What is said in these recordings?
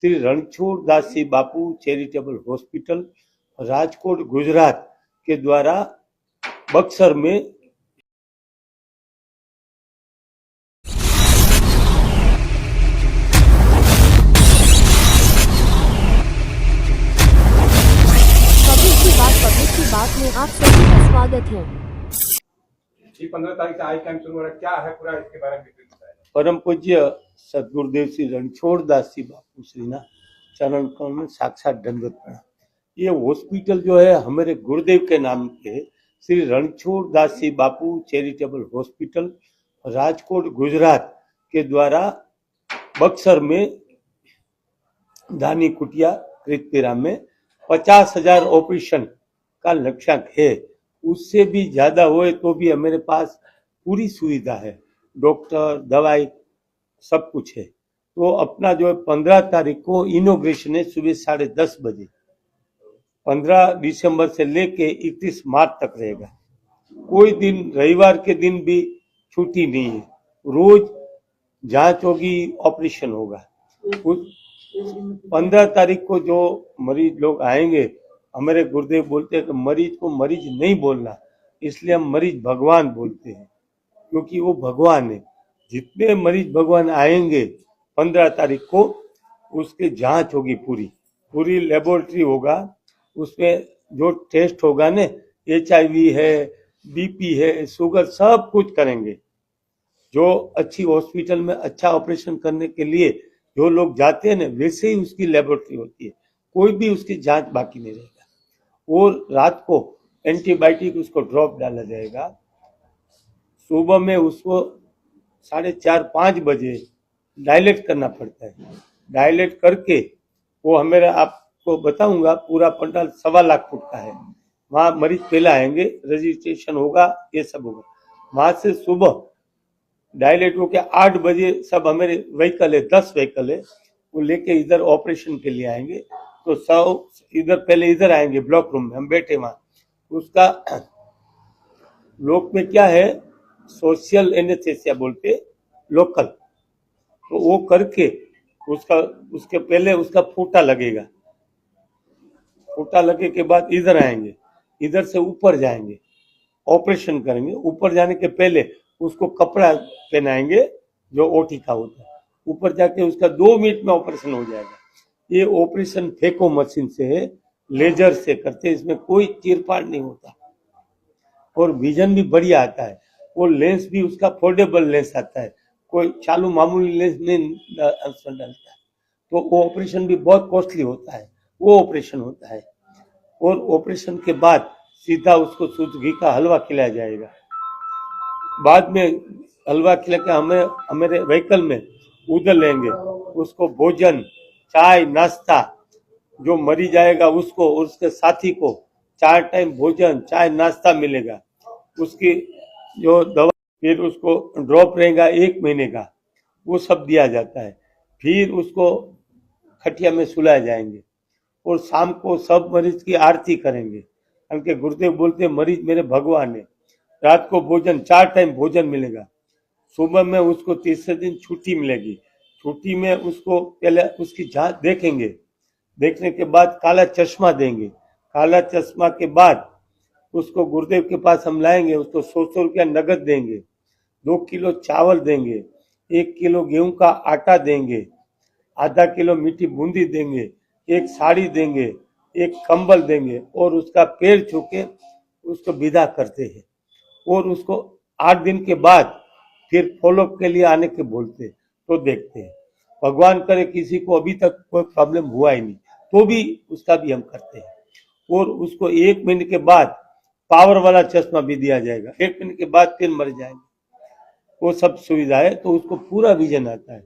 श्री रणछोड़ दासी बापू charitable hospital Rajkot Gujarat के द्वारा बक्सर में पब्लिक की बात में आप सभी का स्वागत है। 15 तारीख से आज कैंप शुरू हो रहा है, क्या है पूरा इसके बारे में बताएं। परम पूज्य सदगुरुदेव श्री रणछोड़ दास जी बापू श्री ना चरण कमल में साक्षात दंडवत प्रणाम। ये हॉस्पिटल जो है हमारे गुरुदेव के नाम के श्री रणछोड़ दास जी बापू चैरिटेबल हॉस्पिटल राजकोट गुजरात के द्वारा बक्सर में दानी कुटिया कृतपिरा में 50,000 ऑपरेशन का लक्ष्यांक है। उससे भी ज्यादा होए तो भी हमारे पास पूरी सुविधा है, डॉक्टर दवाई सब कुछ है। तो अपना जो है 15 तारीख को इनोग्रेशन है सुबह 10:30 बजे, 15 दिसंबर से लेके 31 मार्च तक रहेगा। कोई दिन रविवार के दिन भी छुट्टी नहीं है, रोज जांच होगी, ऑपरेशन होगा। 15 तारीख को जो मरीज लोग आएंगे, हमारे गुरुदेव बोलते हैं कि मरीज को मरीज नहीं बोलना, इसलिए हम मरीज भगवान बोलते हैं, क्योंकि वो भगवान है। जितने मरीज भगवान आएंगे 15 तारीख को उसके जांच होगी, पूरी लेबोरेटरी होगा। उसमें जो टेस्ट होगा ने, HIV है, BP है, शुगर, सब कुछ करेंगे। जो अच्छी हॉस्पिटल में अच्छा ऑपरेशन करने के लिए जो लोग जाते हैं ना, वैसे ही उसकी लेबोरेटरी होती है, कोई भी उसकी जांच बाकी नहीं रहेगा। और रात को एंटीबायोटिक उसको ड्रॉप डाला जाएगा। सुबह में उसको 4:30-5 बजे डायलेट करना पड़ता है। डायलेट करके वो हमारे आपको बताऊंगा, पूरा पंडाल 1.25 लाख फुट का है। वहाँ मरीज पहले आएंगे, रजिस्ट्रेशन होगा, ये सब होगा। वहां से सुबह डायलेट होके 8 बजे सब हमारे व्हीकल है, 10 व्हीकल है, वो लेके इधर ऑपरेशन के लिए आएंगे। तो सब इधर पहले इधर आएंगे, ब्लॉक रूम में हम बैठे वहां। उसका लोक में क्या है, सोशल एनेस्थेसिया बोलते, लोकल। तो वो करके उसके पहले उसका फूटा लगेगा। फूटा लगे के बाद इधर आएंगे, इधर से ऊपर जाएंगे, ऑपरेशन करेंगे। ऊपर जाने के पहले उसको कपड़ा पहनाएंगे जो ओटी का होता है। ऊपर जाके उसका 2 मिनट में ऑपरेशन हो जाएगा। ये ऑपरेशन फेको मशीन से है, लेजर से करते हैं, इसमें कोई चीरफाड़ नहीं होता और विजन भी बढ़िया आता है। वो लेंस भी उसका फोल्डेबल लेंस आता है, कोई चालू मामूली लेंस नहीं डालता है। तो वो ऑपरेशन भी बहुत कॉस्टली होता है, वो ऑपरेशन होता है। और ऑपरेशन के बाद सीधा उसको शुद्ध घी का हलवा खिलाया जाएगा। बाद में हलवा खिला के हमारे व्हीकल में उधर लेंगे। उसको भोजन, चाय, नाश्ता, जो मरीज आएगा उसको और उसके साथी को 4 टाइम भोजन, चाय, नाश्ता मिलेगा। उसकी जो दवा, फिर उसको ड्रॉप रहेगा 1 महीने का, वो सब दिया जाता है। फिर उसको खटिया में सुलाए जाएंगे और शाम को सब मरीज की आरती करेंगे, क्योंकि गुरुदेव बोलते मरीज मेरे भगवान है। रात को भोजन, 4 टाइम भोजन मिलेगा। सुबह में उसको तीसरे दिन छुट्टी मिलेगी। छुट्टी में उसको पहले उसकी जांच देखेंगे, देखने के बाद काला चश्मा देंगे। काला चश्मा के बाद उसको गुरुदेव के पास हम लाएंगे, उसको 100 रुपया नगद देंगे, 2 किलो चावल देंगे, 1 किलो गेहूं का आटा देंगे, आधा किलो मीठी बूंदी देंगे, 1 साड़ी देंगे, 1 कंबल देंगे और उसका पैर छू के उसको विदा करते हैं। और उसको 8 दिन के बाद फिर फॉलोअप के लिए आने के बोलते, तो देखते हैं। भगवान करे किसी को अभी तक कोई प्रॉब्लम हुआ ही नहीं, तो भी उसका भी हम करते हैं। और उसको 1 महीने के बाद पावर वाला चश्मा भी दिया जाएगा। 1 महीने के बाद फिर मर जाएंगे, वो सब सुविधा है। तो उसको पूरा विजन आता है।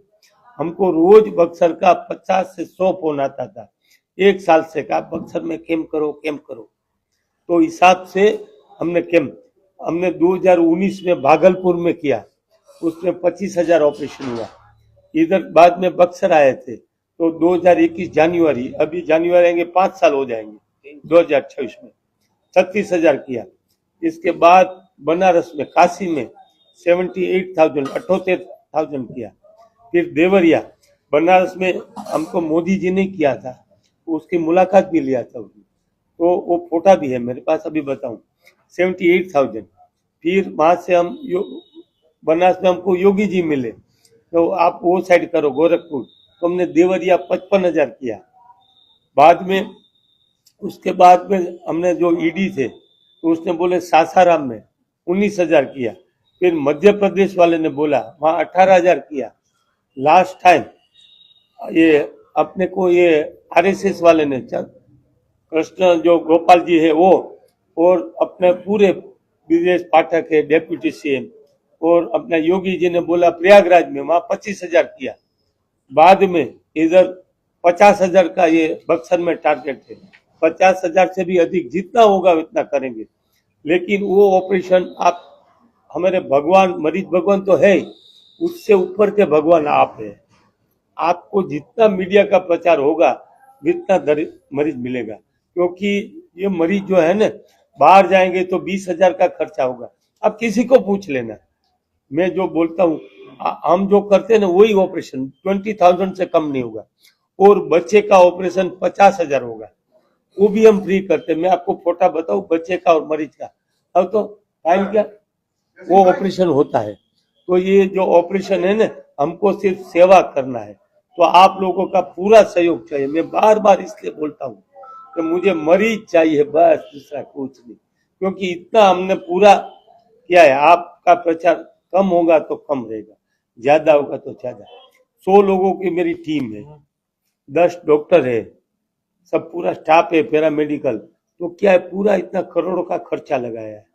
हमको रोज बक्सर का 50 से 100 फोन आता था 1 साल से, कहा बक्सर में कैंप करो, कैंप करो। तो हिसाब से हमने 2019 में भागलपुर में किया, उसमें 25,000 ऑपरेशन हुआ। इधर बाद में बक्सर आए थे, तो 2021 जनवरी, अभी जनवरी आएंगे 5 साल हो जाएंगे, 2026 में 36,000 किया। इसके बाद बनारस में, काशी में 78,000 किया। फिर देवरिया बनारस में हमको मोदी जी ने किया था, उसकी मुलाकात भी लिया था उसने, तो वो फोटा भी है मेरे पास, अभी बताऊं। 78,000। फिर वहां से हम बनारस में हमको योगी जी मिले, तो आप वो साइड करो गोरखपुर, तो हमने देवरिया 55,000 किया। बाद में उसके बाद में हमने जो ईडी थे तो उसने बोले सासाराम में 19,000 किया। फिर मध्य प्रदेश वाले ने बोला वहां 18,000 किया। लास्ट टाइम ये अपने को ये आरएसएस वाले ने कृष्ण जो गोपाल जी है वो, और अपने पूरे ब्रिजेश पाठक है डेप्यूटी सीएम, और अपना योगी जी ने बोला प्रयागराज में वहां 25,000 किया। बाद में इधर 50,000 का ये बक्सर में टारगेट है। 50,000 से भी अधिक जितना होगा उतना करेंगे। लेकिन वो ऑपरेशन आप हमारे भगवान, मरीज भगवान तो है ही, उससे ऊपर के भगवान आप है। आपको जितना मीडिया का प्रचार होगा जितना मरीज मिलेगा, क्योंकि ये मरीज जो है ना बाहर जाएंगे तो 20,000 का खर्चा होगा। अब किसी को पूछ लेना, मैं जो बोलता हूँ हम जो करते हैं ना वही ऑपरेशन 20,000 से कम नहीं होगा। और बच्चे का ऑपरेशन 50,000 होगा, वो भी हम फ्री करते हैं। मैं आपको फोटा बताऊं बच्चे का और मरीज का, अब तो टाइम क्या, वो ऑपरेशन होता है। तो ये जो ऑपरेशन है ना, हमको सिर्फ सेवा करना है, तो आप लोगों का पूरा सहयोग चाहिए। मैं बार बार इसलिए बोलता हूँ कि मुझे मरीज चाहिए, बस, दूसरा कुछ नहीं। क्योंकि इतना हमने पूरा किया है। आपका प्रचार कम होगा तो कम रहेगा, ज्यादा होगा तो ज्यादा। 100 लोगों की मेरी टीम है, 10 डॉक्टर है, सब पूरा स्टाफ है पैरामेडिकल। तो क्या है, पूरा इतना करोड़ों का खर्चा लगाया है,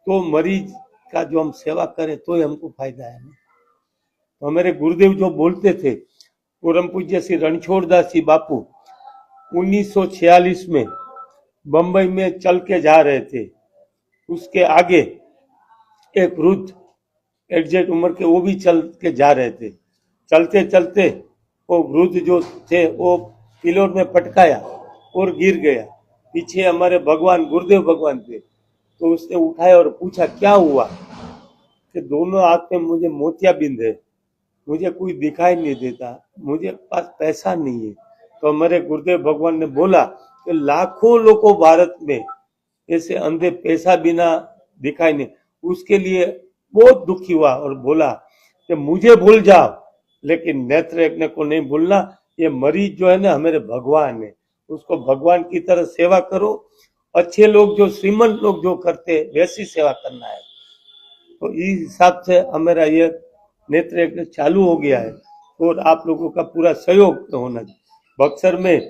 तो मरीज का जो हम सेवा करें तो ही हमको फायदा है ना। तो हमारे गुरुदेव जो बोलते थे, परम पूज्य श्री रणछोड़ दास जी बापू 1946 में बंबई में चल के जा रहे थे, उसके आगे एक वृद्ध एग्जैक्ट उम्र के वो भी चल के जा रहे थे। चलते चलते वो वृद्ध जो थे वो पिलर में पटकाया और गिर गया। पीछे हमारे भगवान गुरुदेव भगवान थे, तो उसने उठाया और पूछा क्या हुआ, कि दोनों हाथ में मुझे मोतियाबिंद है, मुझे कोई दिखाई नहीं देता, मुझे पास पैसा नहीं है। तो हमारे गुरुदेव भगवान ने बोला कि लाखों लोगों भारत में ऐसे अंधे पैसा बिना दिखाई नहीं। उसके लिए बहुत दुखी हुआ और बोला कि मुझे भूल जाओ लेकिन नेत्र यज्ञ को नहीं भूलना। ये मरीज जो है ना हमारे भगवान है, उसको भगवान की तरह सेवा करो। अच्छे लोग जो श्रीमंत लोग जो करते वैसी सेवा करना है। तो इस हिसाब से हमारा ये नेत्र यज्ञ चालू हो गया है, और आप लोगों का पूरा सहयोग होना चाहिए। बक्सर में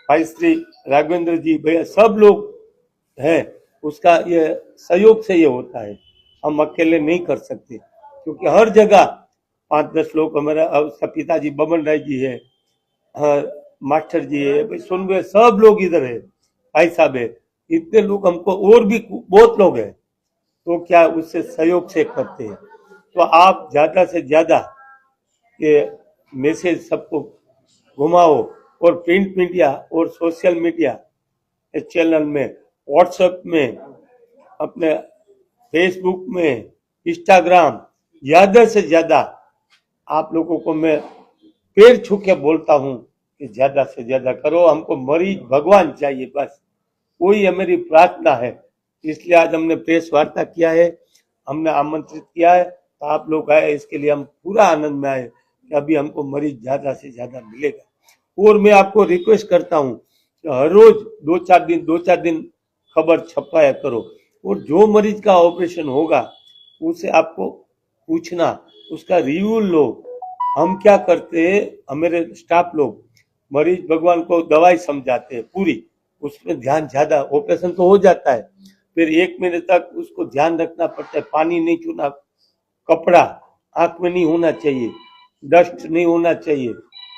भाई श्री राघवेंद्र जी भैया सब लोग हैं, उसका ये सहयोग से ये होता है। हम अकेले नहीं कर सकते, क्योंकि हर जगह 5-10 लोग, हमारा उसका पिताजी बमन राय जी है, हाँ, मास्टर जी है, भाई सुन, सब लोग इधर है, भाई साहब है, इतने लोग हमको, और भी बहुत लोग हैं, तो क्या उससे सहयोग से करते हैं। तो आप ज्यादा से ज्यादा ये मैसेज सबको घुमाओ, और प्रिंट मीडिया और सोशल मीडिया चैनल में, व्हाट्सएप में, अपने फेसबुक में, इंस्टाग्राम, ज्यादा से ज्यादा आप लोगों को मैं पैर छू के बोलता हूँ कि ज्यादा से ज्यादा करो। हमको मरीज भगवान चाहिए, बस वही हमारी प्रार्थना है। इसलिए आज हमने प्रेस वार्ता किया है, हमने आमंत्रित किया है, तो आप लोग आए, इसके लिए हम पूरा आनंद में आए कि अभी हमको मरीज ज्यादा से ज्यादा मिलेगा। और मैं आपको रिक्वेस्ट करता हूँ कि हर रोज 2-4 दिन खबर छपाया करो, और जो मरीज का ऑपरेशन होगा उसे आपको पूछना, उसका रिव्यू लो। हम क्या करते हैं, हमारे स्टाफ लोग मरीज भगवान को दवाई समझाते हैं पूरी, उसमें ध्यान ज्यादा, ऑपरेशन तो हो जाता है, फिर 1 महीने तक उसको ध्यान रखना पड़ता है। पानी नहीं छूना, कपड़ा आंख में नहीं होना चाहिए, डस्ट नहीं होना चाहिए,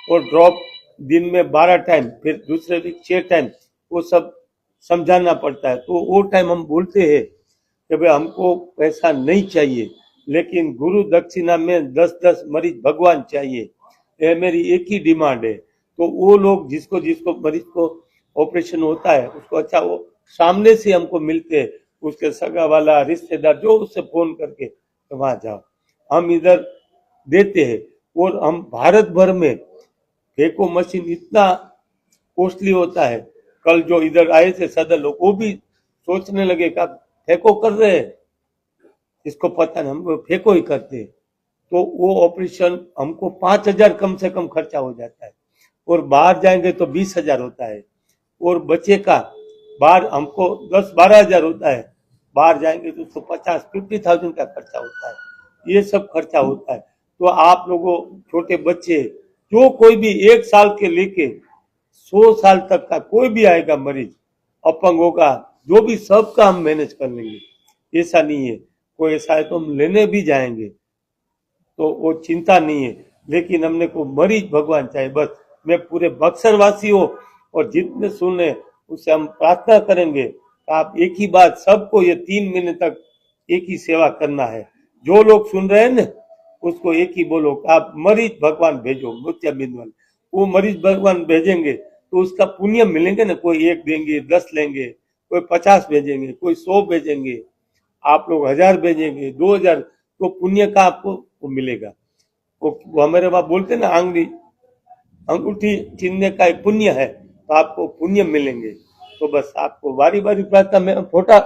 और ड्रॉप दिन में 12 टाइम, फिर दूसरे दिन 6 टाइम, वो सब समझाना पड़ता है। तो वो टाइम हम बोलते हैं कि भाई हमको पैसा नहीं चाहिए, लेकिन गुरु दक्षिणा में 10-10 मरीज भगवान चाहिए, ये मेरी एक ही डिमांड है। तो वो लोग जिसको जिसको मरीज को ऑपरेशन होता है उसको, अच्छा वो सामने से हमको मिलते हैं, उसके सगा वाला रिश्तेदार जो, उससे फोन करके तो वहां जाओ, हम इधर देते हैं। और हम भारत भर में फेको मशीन इतना कॉस्टली होता है। कल जो इधर आए थे सदर लोग, वो भी सोचने लगे कि आप फेको कर रहे हैं, इसको पता नहीं, हम फेको ही करते हैं। तो वो ऑपरेशन हमको 5,000 कम से कम खर्चा हो जाता है, और बाहर जाएंगे तो 20,000 होता है, और बच्चे का बाहर हमको 10-12 हजार होता है, बाहर जाएंगे तो 50,000 का खर्चा होता है। ये सब खर्चा होता है। तो आप लोगों, छोटे बच्चे, जो कोई भी 1 साल के लेके 100 साल तक का कोई भी आएगा मरीज, अपंग होगा, जो भी, सबका हम मैनेज कर लेंगे। ऐसा नहीं है, कोई ऐसा है तो हम लेने भी जाएंगे, तो वो चिंता नहीं है। लेकिन हमने को मरीज भगवान चाहे, बस। मैं पूरे बक्सर वासियों और जितने सुने उससे हम प्रार्थना करेंगे, आप एक ही बात सबको, ये 3 महीने तक एक ही सेवा करना है। जो लोग सुन रहे हैं ना, उसको एक ही बोलो, आप मरीज भगवान भेजो, मोतियाबिंद वाले। वो मरीज भगवान भेजेंगे तो उसका पुण्य मिलेंगे ना। कोई 1 देंगे, 10 लेंगे, कोई 50 भेजेंगे, कोई 100 भेजेंगे, आप लोग 1000 भेजेंगे, 2000, तो पुण्य का आपको मिलेगा। वो हमारे वहां बोलते ना, अंगूठी छीनने का एक पुण्य है, तो आपको पुण्य मिलेंगे। तो बस आपको बारी बारी प्रार्थना में फोटा